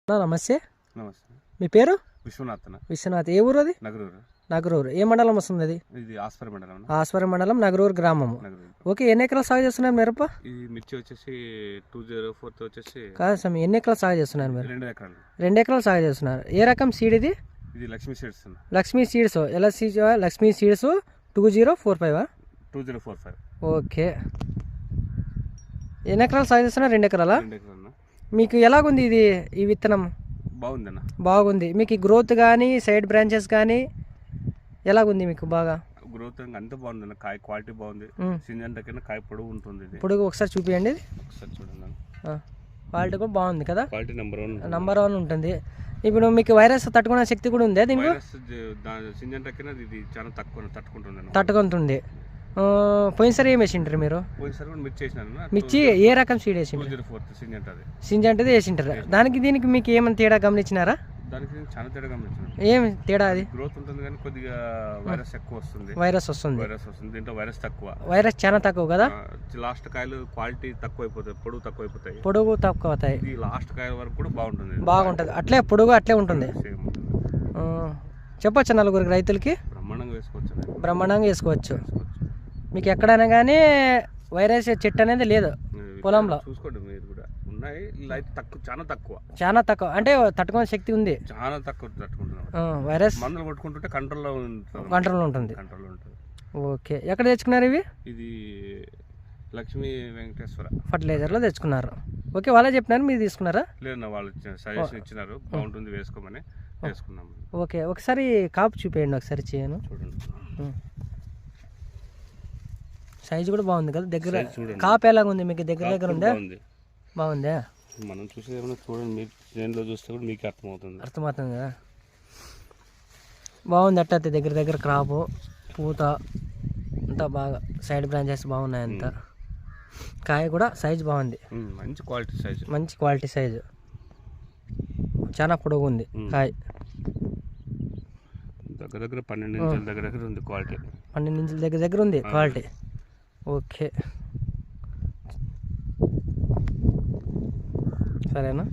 నమస్తే. నమస్తే. మీ పేరు? విశ్వనాథ్. విశ్వనాథ్. ఏ ఊరు అది? నగరూరు. నగరూరు. ఏ మండలం వస్తుంది అది? ఇది ఆస్పరి మండలం. ఆస్పరి మండలం, నగరూరు గ్రామము. ఓకే, ఎన్ని ఎకరాలు సాగు చేస్తున్నారు మిరప? ఈ మిర్చి వచ్చేసి 204 వచ్చేసి కాదు స్వామి, ఎన్ని ఎకరాలు సాగు చేస్తున్నారు మీరు? 2 ఎకరాలు. 2 ఎకరాలు సాగు చేస్తున్నారు. ఏ రకం సీడ్ ఇది? ఇది Lakshmi seeds. Lakshmi seeds. Lakshmi seeds 2045. 2045. Okay, ఎన్ని ఎకరాలు సాగు చేస్తున్నారు? 2 ఎకరాలా? 2 ఎకరాలు. మీకు ఎలాగుంది ఇది ఈ విత్తనం? బాగుందన్న. బాగుంది. మీకు గ్రోత్ కానీ సైడ్ బ్రాంచెస్ కానీ ఎలాగుంది మీకు? బాగా గ్రోత్ అంత బాగుందన్న. కాయ క్వాలిటీ బాగుంది. సింజంట కింద కాయ పొడవు ఉంటుంది. ఇప్పుడు ఒకసారి చూపియండి. ఒకసారి చూడండి. క్వాలిటీ కూడా బాగుంది కదా? క్వాలిటీ నెంబర్ 1 ఉంటుంది. ఇప్పుడు మీకు వైరస్ తట్టుకునే శక్తి కూడా ఉంది దీనికి? సింజంట కింద ఇది చాలా తక్కువ తట్టుకుంటుంది. పోయినసారి ఏం వేసింటారు మీరు? మిర్చి ఏ రకం సీడ్ వేసింటారు? సింజంటది వేసింటారు. దానికి దీనికి మీకు ఏమైనా తేడా గమనించినారా? దానికి చాలా తేడా గమనించాను. ఏమి తేడా? అది గ్రోత్ ఉంటుంది కానీ కొద్దిగా వైరస్ ఎక్కువ వస్తుంది. వైరస్ వస్తుంది. దీంట్లో వైరస్ తక్కువ. వైరస్ చాలా తక్కువ కదా? లాస్ట్ కాయలు క్వాలిటీ తక్కువ అయిపోతాయి, పొడుగు తక్కువ అయిపోతాయి. పొడుగు తక్కువ అవుతాయి. ఇది లాస్ట్ కాయల వరకు కూడా బాగుంటుంది. అట్లే పొడుగు అట్లే ఉంటుంది. చెప్పొచ్చు నలుగురికి రైతులకి? బ్రహ్మాండంగా వేసుకోవచ్చు. మీకు ఎక్కడైనా కానీ వైరస్ చెట్టు అనేది లేదు పొలంలో. చూసుకోండి మీరు కూడా. ఉన్నాయి చాలా తక్కువ అంటే తట్టుకునే శక్తి ఉంది. చాలా తక్కువ తట్టుకుంటున్నాం. వైరస్ మందులు కొట్టుకుంటుంటే కంట్రోల్లో ఉంటుంది. ఓకే, ఎక్కడ తెచ్చుకున్నారు ఇవి? ఇది లక్ష్మీ వెంకటేశ్వర ఫర్టిలైజర్లో తెచ్చుకున్నారు. ఓకే, వాళ్ళే చెప్పినారు, మీరు తీసుకున్నారా? లేదు, వాళ్ళు సజెషన్ ఇచ్చినారు, బాగుంటుంది వేసుకోమని వేసుకున్నాం. ఓకే, ఒకసారి కాపు చూపేయండి. ఒకసారి చేయను చూడండి. సైజు కూడా బాగుంది కదా? దగ్గర కాపు ఎలాగ ఉంది మీకు? దగ్గర ఉందా? బాగుందా? మనం చూసేది ఏమన్నా చూడండి, మీరు చేనులో చూస్తే కూడా మీకు అర్థమవుతుంది కదా? బాగుంది. అట్ట దగ్గర క్రాపు, పూత అంతా బాగా, సైడ్ బ్రాంచెస్ బాగున్నాయి అంతా. కాయ కూడా సైజు బాగుంది. మంచి క్వాలిటీ సైజు. చాలా పొడవు ఉంది కాయ. దగ్గర 12 ఇంచుల దగ్గర ఉంది క్వాలిటీ. 12 ఇంచుల దగ్గర ఉంది క్వాలిటీ. ఓకే, సరేనా?